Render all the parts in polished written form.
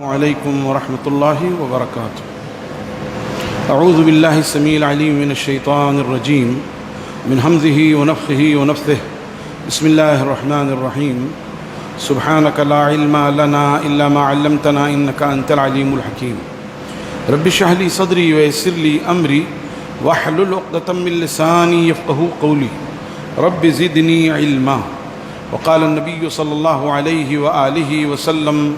عليكم ورحمة الله وبركاته. أعوذ بالله السميع العليم من الشيطان الرجيم من همزه ونفخه ونفثه. بسم الله الرحمن الرحيم. سبحانك لا علم لنا إلا ما علمتنا إنك أنت العليم الحكيم. رب اشرح لي صدري ويسر لي أمري واحلل عقدة من لساني يفقهوا قولي. رب زدني علما. وقال النبي صلى الله عليه وآله وسلم: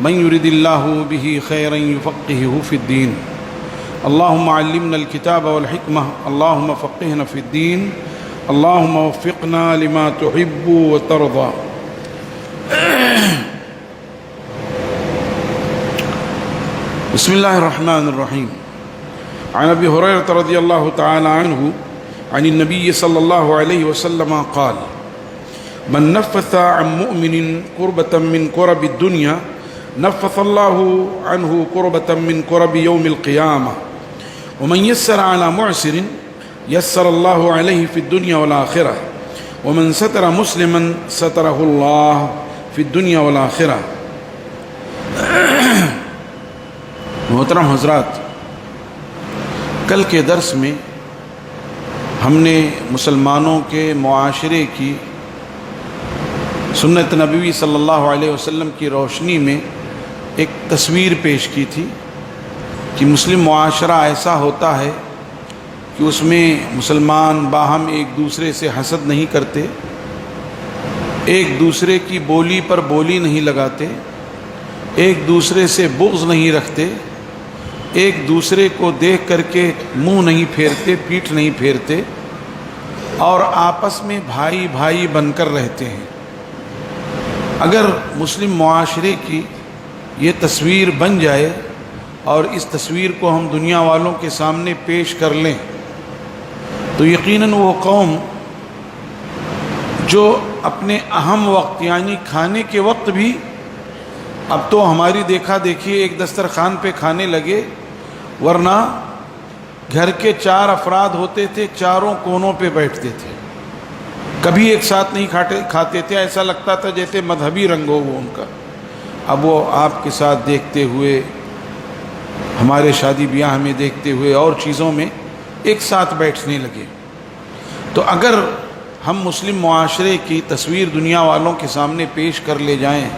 من يرد الله به خيرا يفقهه في الدين. اللهم علمنا الكتاب والحكمة. اللهم فقهنا في الدين. اللهم وفقنا لما تحب وترضى. بسم الله الرحمن الرحيم. عن أبي هريرة رضي الله تعالى عنه عن النبي صلى الله عليه وسلم قال: من نفث عن مؤمن كربة من كرب الدنيا نفث الله عنه كربة من كرب يوم القيامة. ومن يسر على معسر يسر الله عليه في الدنيا والآخرة. ومن ستر مسلما ستره الله في الدنيا والآخرة. محترم حضرات، کل کے درس میں ہم نے مسلمانوں کے معاشرے کی سنت نبوی صلی اللہ علیہ وسلم کی روشنی میں ایک تصویر پیش کی تھی کہ مسلم معاشرہ ایسا ہوتا ہے کہ اس میں مسلمان باہم ایک دوسرے سے حسد نہیں کرتے، ایک دوسرے کی بولی پر بولی نہیں لگاتے، ایک دوسرے سے بغض نہیں رکھتے، ایک دوسرے کو دیکھ کر کے منہ نہیں پھیرتے، پیٹھ نہیں پھیرتے، اور آپس میں بھائی بھائی بن کر رہتے ہیں۔ اگر مسلم معاشرے کی یہ تصویر بن جائے اور اس تصویر کو ہم دنیا والوں کے سامنے پیش کر لیں تو یقیناً وہ قوم جو اپنے اہم وقت یعنی کھانے کے وقت بھی، اب تو ہماری دیکھا دیکھی ایک دسترخوان پہ کھانے لگے، ورنہ گھر کے 4 افراد ہوتے تھے، چاروں کونوں پہ بیٹھتے تھے، کبھی ایک ساتھ نہیں کھاتے تھے، ایسا لگتا تھا جیسے مذہبی رنگ ہو وہ ان کا۔ اب وہ آپ کے ساتھ دیکھتے ہوئے، ہمارے شادی بیاہ میں دیکھتے ہوئے اور چیزوں میں ایک ساتھ بیٹھنے لگے۔ تو اگر ہم مسلم معاشرے کی تصویر دنیا والوں کے سامنے پیش کر لے جائیں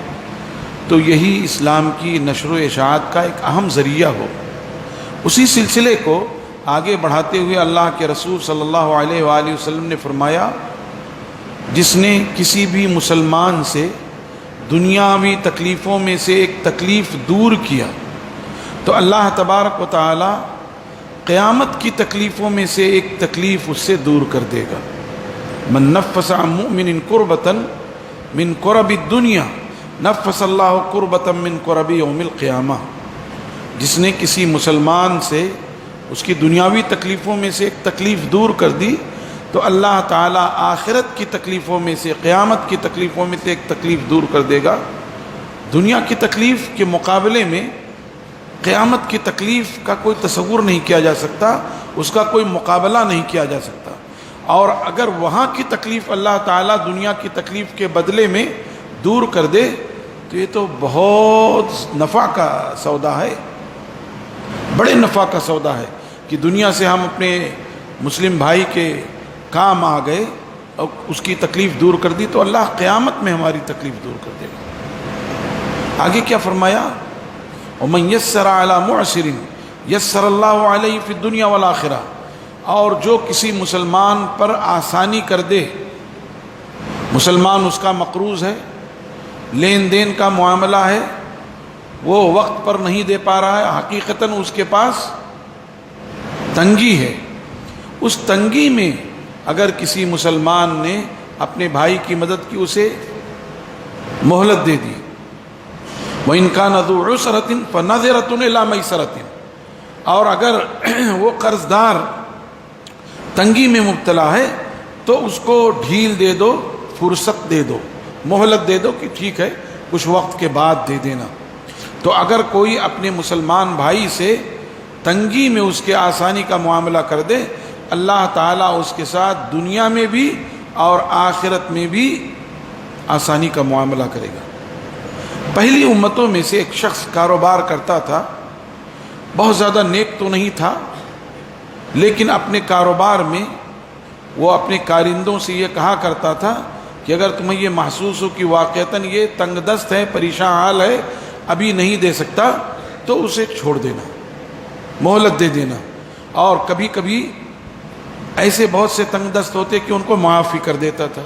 تو یہی اسلام کی نشر و اشاعت کا ایک اہم ذریعہ ہو۔ اسی سلسلے کو آگے بڑھاتے ہوئے اللہ کے رسول صلی اللہ علیہ وآلہ وسلم نے فرمایا: جس نے کسی بھی مسلمان سے دنیاوی تکلیفوں میں سے ایک تکلیف دور کیا تو اللہ تبارک و تعالی قیامت کی تکلیفوں میں سے ایک تکلیف اس سے دور کر دے گا۔ من نفس عن مؤمن کربۃ من کرب الدنیا نفس اللہ کربۃ من کرب یوم القیامہ۔ جس نے کسی مسلمان سے اس کی دنیاوی تکلیفوں میں سے ایک تکلیف دور کر دی تو اللہ تعالیٰ آخرت کی تکلیفوں میں سے، قیامت کی تکلیفوں میں سے ایک تکلیف دور کر دے گا۔ دنیا کی تکلیف کے مقابلے میں قیامت کی تکلیف کا کوئی تصور نہیں کیا جا سکتا، اس کا کوئی مقابلہ نہیں کیا جا سکتا۔ اور اگر وہاں کی تکلیف اللہ تعالیٰ دنیا کی تکلیف کے بدلے میں دور کر دے تو یہ تو بہت نفع کا سودا ہے، بڑے نفع کا سودا ہے کہ دنیا سے ہم اپنے مسلم بھائی کے کام آ گئے اور اس کی تکلیف دور کر دی تو اللہ قیامت میں ہماری تکلیف دور کر دے گا۔ آگے کیا فرمایا؟ وَمَنْ يَسَّرَ عَلَى مُعْسِرٍ يَسَّرَ اللَّهُ عَلَيْهِ فِي الدُّنْيَا وَالْآخِرَةِ۔ اور جو کسی مسلمان پر آسانی کر دے، مسلمان اس کا مقروض ہے، لین دین کا معاملہ ہے، وہ وقت پر نہیں دے پا رہا ہے، حقیقتاً اس کے پاس تنگی ہے، اس تنگی میں اگر کسی مسلمان نے اپنے بھائی کی مدد کی، اسے مہلت دے دی۔ وَإِنْ كَانَ ذُو عُسْرَةٍ فَنَظِرَةٌ إِلَىٰ مَيْسَرَةٍ۔ اور اگر وہ قرض دار تنگی میں مبتلا ہے تو اس کو ڈھیل دے دو، فرصت دے دو، مہلت دے دو کہ ٹھیک ہے کچھ وقت کے بعد دے دینا۔ تو اگر کوئی اپنے مسلمان بھائی سے تنگی میں اس کے آسانی کا معاملہ کر دے، اللہ تعالیٰ اس کے ساتھ دنیا میں بھی اور آخرت میں بھی آسانی کا معاملہ کرے گا۔ پہلی امتوں میں سے ایک شخص کاروبار کرتا تھا، بہت زیادہ نیک تو نہیں تھا، لیکن اپنے کاروبار میں وہ اپنے کارندوں سے یہ کہا کرتا تھا کہ اگر تمہیں یہ محسوس ہو کہ واقعتاً یہ تنگ دست ہے، پریشان حال ہے، ابھی نہیں دے سکتا، تو اسے چھوڑ دینا، مہلت دے دینا۔ اور کبھی کبھی ایسے بہت سے تنگ دست ہوتے کہ ان کو معافی کر دیتا تھا۔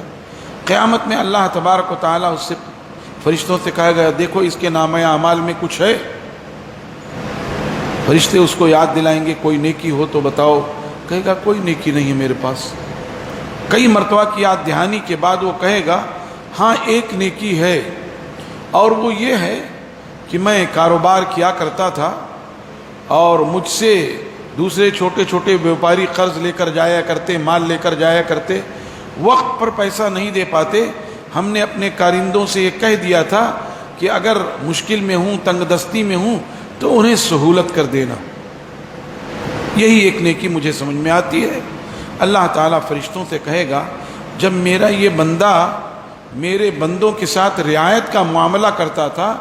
قیامت میں اللہ تبارک و تعالیٰ اس سے فرشتوں سے کہا گیا دیکھو اس کے نامہ اعمال میں کچھ ہے؟ فرشتے اس کو یاد دلائیں گے کوئی نیکی ہو تو بتاؤ، کہے گا کوئی نیکی نہیں ہے میرے پاس۔ کئی مرتبہ کی یاد دہانی کے بعد وہ کہے گا ہاں ایک نیکی ہے، اور وہ یہ ہے کہ میں کاروبار کیا کرتا تھا اور مجھ سے دوسرے چھوٹے چھوٹے بیوپاری قرض لے کر جایا کرتے، مال لے کر جایا کرتے، وقت پر پیسہ نہیں دے پاتے۔ ہم نے اپنے کارندوں سے یہ کہہ دیا تھا کہ اگر مشکل میں ہوں، تنگ دستی میں ہوں تو انہیں سہولت کر دینا۔ یہی ایک نیکی مجھے سمجھ میں آتی ہے۔ اللہ تعالیٰ فرشتوں سے کہے گا جب میرا یہ بندہ میرے بندوں کے ساتھ رعایت کا معاملہ کرتا تھا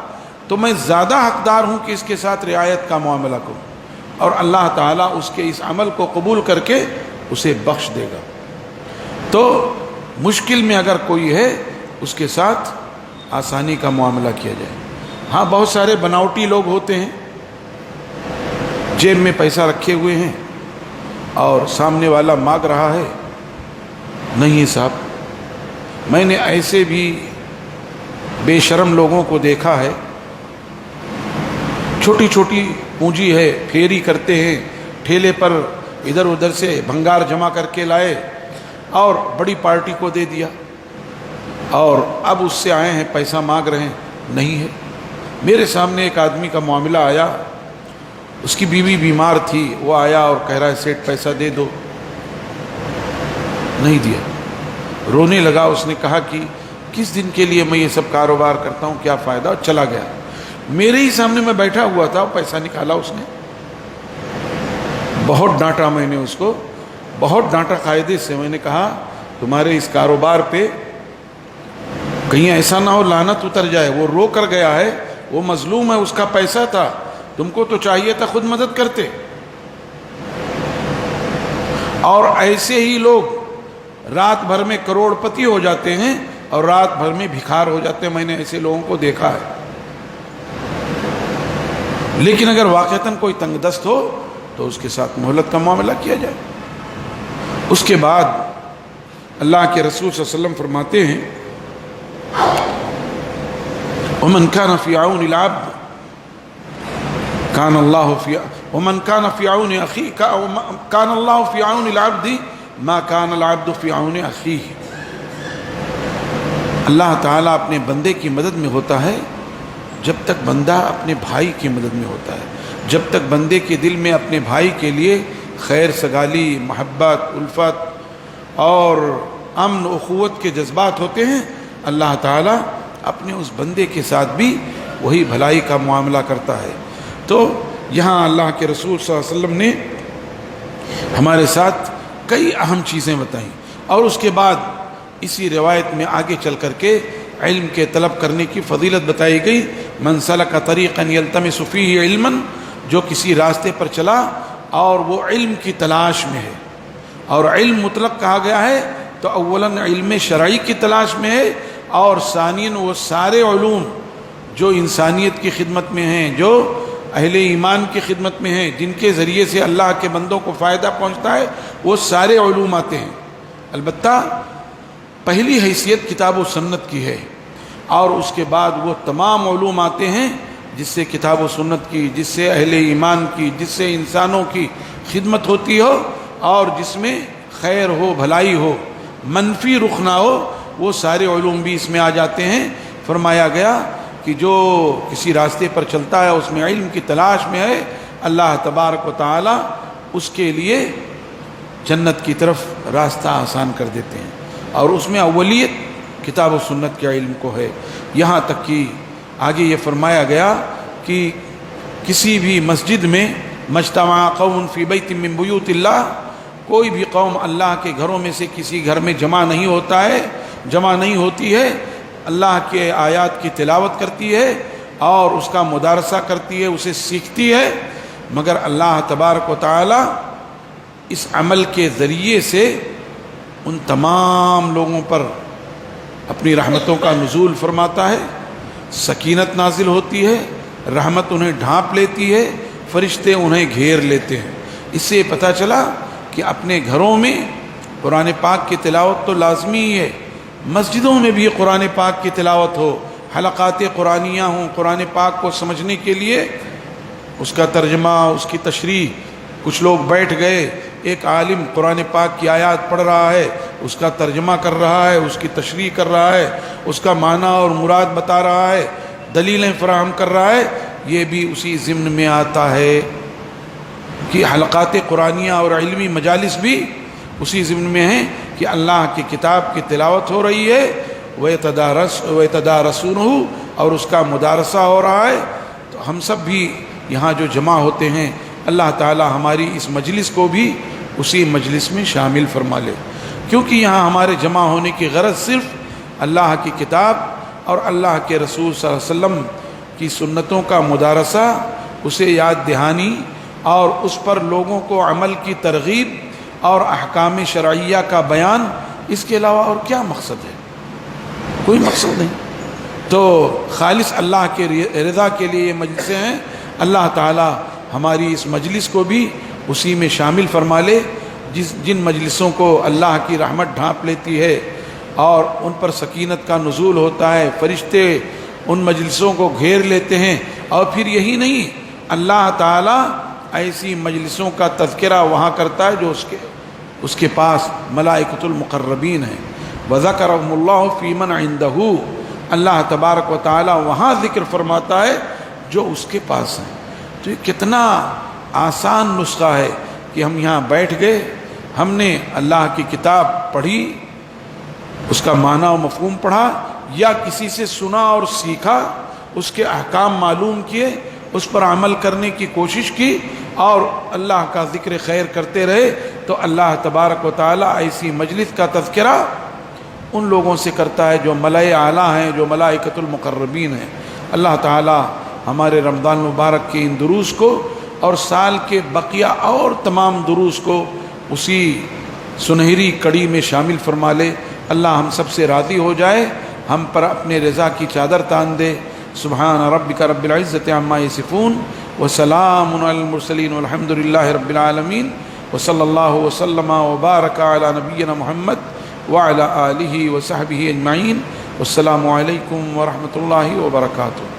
تو میں زیادہ حقدار ہوں کہ اس کے ساتھ رعایت کا معاملہ کروں، اور اللہ تعالیٰ اس کے اس عمل کو قبول کر کے اسے بخش دے گا۔ تو مشکل میں اگر کوئی ہے اس کے ساتھ آسانی کا معاملہ کیا جائے۔ ہاں بہت سارے بناوٹی لوگ ہوتے ہیں، جیب میں پیسہ رکھے ہوئے ہیں اور سامنے والا مانگ رہا ہے، نہیں صاحب، میں نے ایسے بھی بے شرم لوگوں کو دیکھا ہے، چھوٹی چھوٹی پونجی ہے، پھیری کرتے ہیں، ٹھیلے پر ادھر ادھر سے بھنگار جمع کر کے لائے اور بڑی پارٹی کو دے دیا، اور اب اس سے آئے ہیں پیسہ مانگ رہے ہیں، نہیں ہے۔ میرے سامنے ایک آدمی کا معاملہ آیا، اس کی بیوی بیمار تھی، وہ آیا اور کہہ رہا ہے سیٹ پیسہ دے دو، نہیں دیا، رونے لگا۔ اس نے کہا کہ کس دن کے لیے میں یہ سب کاروبار کرتا ہوں، کیا فائدہ، اور چلا گیا۔ میرے ہی سامنے میں بیٹھا ہوا تھا، پیسہ نکالا اس نے، بہت ڈانٹا میں نے اس کو، بہت ڈانٹا قاعدے سے۔ میں نے کہا تمہارے اس کاروبار پہ کہیں ایسا نہ ہو لعنت اتر جائے، وہ رو کر گیا ہے، وہ مظلوم ہے، اس کا پیسہ تھا، تم کو تو چاہیے تھا خود مدد کرتے۔ اور ایسے ہی لوگ رات بھر میں کروڑ پتی ہو جاتے ہیں اور رات بھر میں بھکار ہو جاتے ہیں، میں نے ایسے لوگوں کو دیکھا ہے۔ لیکن اگر واقعتاً کوئی تنگ دست ہو تو اس کے ساتھ مہلت کا معاملہ کیا جائے۔ اس کے بعد اللہ کے رسول صلی اللہ علیہ وسلم فرماتے ہیں ومن كان في عون العبد كان الله في ومن كان في عون اخيه كان الله في عون العبد ما كان العبد في عون اخيه۔ اللہ تعالیٰ اپنے بندے کی مدد میں ہوتا ہے جب تک بندہ اپنے بھائی کی مدد میں ہوتا ہے، جب تک بندے کے دل میں اپنے بھائی کے لیے خیر سگالی، محبت، الفت اور امن اخوت کے جذبات ہوتے ہیں، اللہ تعالیٰ اپنے اس بندے کے ساتھ بھی وہی بھلائی کا معاملہ کرتا ہے۔ تو یہاں اللہ کے رسول صلی اللہ علیہ وسلم نے ہمارے ساتھ کئی اہم چیزیں بتائیں، اور اس کے بعد اسی روایت میں آگے چل کر کے علم کے طلب کرنے کی فضیلت بتائی گئی۔ من سلک طریقا یلتمس فیہ علما، جو کسی راستے پر چلا اور وہ علم کی تلاش میں ہے، اور علم مطلق کہا گیا ہے تو اولاً علم شرعی کی تلاش میں ہے، اور ثانیاً وہ سارے علوم جو انسانیت کی خدمت میں ہیں، جو اہل ایمان کی خدمت میں ہیں، جن کے ذریعے سے اللہ کے بندوں کو فائدہ پہنچتا ہے، وہ سارے علوم آتے ہیں۔ البتہ پہلی حیثیت کتاب و سنت کی ہے، اور اس کے بعد وہ تمام علوم آتے ہیں جس سے کتاب و سنت کی، جس سے اہل ایمان کی، جس سے انسانوں کی خدمت ہوتی ہو، اور جس میں خیر ہو، بھلائی ہو، منفی رخ نہ ہو، وہ سارے علوم بھی اس میں آ جاتے ہیں۔ فرمایا گیا کہ جو کسی راستے پر چلتا ہے، اس میں علم کی تلاش میں ہے، اللہ تبارک و تعالی اس کے لیے جنت کی طرف راستہ آسان کر دیتے ہیں، اور اس میں اولیت کتاب و سنت کے علم کو ہے۔ یہاں تک کہ آگے یہ فرمایا گیا کہ کسی بھی مسجد میں مجتمع قوم فی بیت من بیوت اللہ، کوئی بھی قوم اللہ کے گھروں میں سے کسی گھر میں جمع نہیں ہوتی ہے، اللہ کے آیات کی تلاوت کرتی ہے اور اس کا مدارسہ کرتی ہے، اسے سیکھتی ہے، مگر اللہ تبارک و تعالی اس عمل کے ذریعے سے ان تمام لوگوں پر اپنی رحمتوں کا نزول فرماتا ہے، سکینت نازل ہوتی ہے، رحمت انہیں ڈھانپ لیتی ہے، فرشتے انہیں گھیر لیتے ہیں۔ اس سے پتہ چلا کہ اپنے گھروں میں قرآن پاک کی تلاوت تو لازمی ہی ہے، مسجدوں میں بھی قرآن پاک کی تلاوت ہو، حلقات قرآنیہ ہوں، قرآن پاک کو سمجھنے کے لیے اس کا ترجمہ، اس کی تشریح، کچھ لوگ بیٹھ گئے، ایک عالم قرآن پاک کی آیات پڑھ رہا ہے، اس کا ترجمہ کر رہا ہے، اس کی تشریح کر رہا ہے، اس کا معنی اور مراد بتا رہا ہے، دلیلیں فراہم کر رہا ہے، یہ بھی اسی ضمن میں آتا ہے کہ حلقات قرآنیہ اور علمی مجالس بھی اسی ضمن میں ہیں کہ اللہ کی کتاب کی تلاوت ہو رہی ہے، وَيَتَدَارَسُونَهُ اور اس کا مدارسہ ہو رہا ہے۔ تو ہم سب بھی یہاں جو جمع ہوتے ہیں، اللہ تعالی ہماری اس مجلس کو بھی اسی مجلس میں شامل فرما لے، کیونکہ یہاں ہمارے جمع ہونے کی غرض صرف اللہ کی کتاب اور اللہ کے رسول صلی اللہ علیہ وسلم کی سنتوں کا مدارسہ، اسے یاد دہانی اور اس پر لوگوں کو عمل کی ترغیب اور احکام شرعیہ کا بیان، اس کے علاوہ اور کیا مقصد ہے؟ کوئی مقصد نہیں۔ تو خالص اللہ کے رضا کے لیے یہ مجلسیں ہیں، اللہ تعالی ہماری اس مجلس کو بھی اسی میں شامل فرما لے، جن مجلسوں کو اللہ کی رحمت ڈھانپ لیتی ہے اور ان پر سکینت کا نزول ہوتا ہے، فرشتے ان مجلسوں کو گھیر لیتے ہیں، اور پھر یہی نہیں، اللہ تعالی ایسی مجلسوں کا تذکرہ وہاں کرتا ہے جو اس کے پاس ملائکۃ المقربین ہیں، وَذَكَرَهُمُ اللَّهُ فِي مَنْ عِنْدَهُ، اللہ تبارک و تعالی وہاں ذکر فرماتا ہے جو اس کے پاس ہیں۔ تو یہ کتنا آسان نسخہ ہے کہ ہم یہاں بیٹھ گئے، ہم نے اللہ کی کتاب پڑھی، اس کا معنی و مفہوم پڑھا، یا کسی سے سنا اور سیکھا، اس کے احکام معلوم کیے، اس پر عمل کرنے کی کوشش کی اور اللہ کا ذکر خیر کرتے رہے، تو اللہ تبارک و تعالی ایسی مجلس کا تذکرہ ان لوگوں سے کرتا ہے جو ملائے اعلیٰ ہیں، جو ملائکۃ المقربین ہیں۔ اللہ تعالی ہمارے رمضان مبارک کے ان دروس کو اور سال کے بقیہ اور تمام دروس کو اسی سنہری کڑی میں شامل فرما لے۔ اللہ ہم سب سے راضی ہو جائے، ہم پر اپنے رضا کی چادر تان دے۔ سبحان ربک رب العزت عما یصفون وسلام علی المرسلین والحمد للہ رب العالمین، وصلی اللہ وسلم وبارک علی نبینا محمد وعلی آلہ وصحبہ اجمعین، والسلام علیکم ورحمۃ اللہ وبرکاتہ۔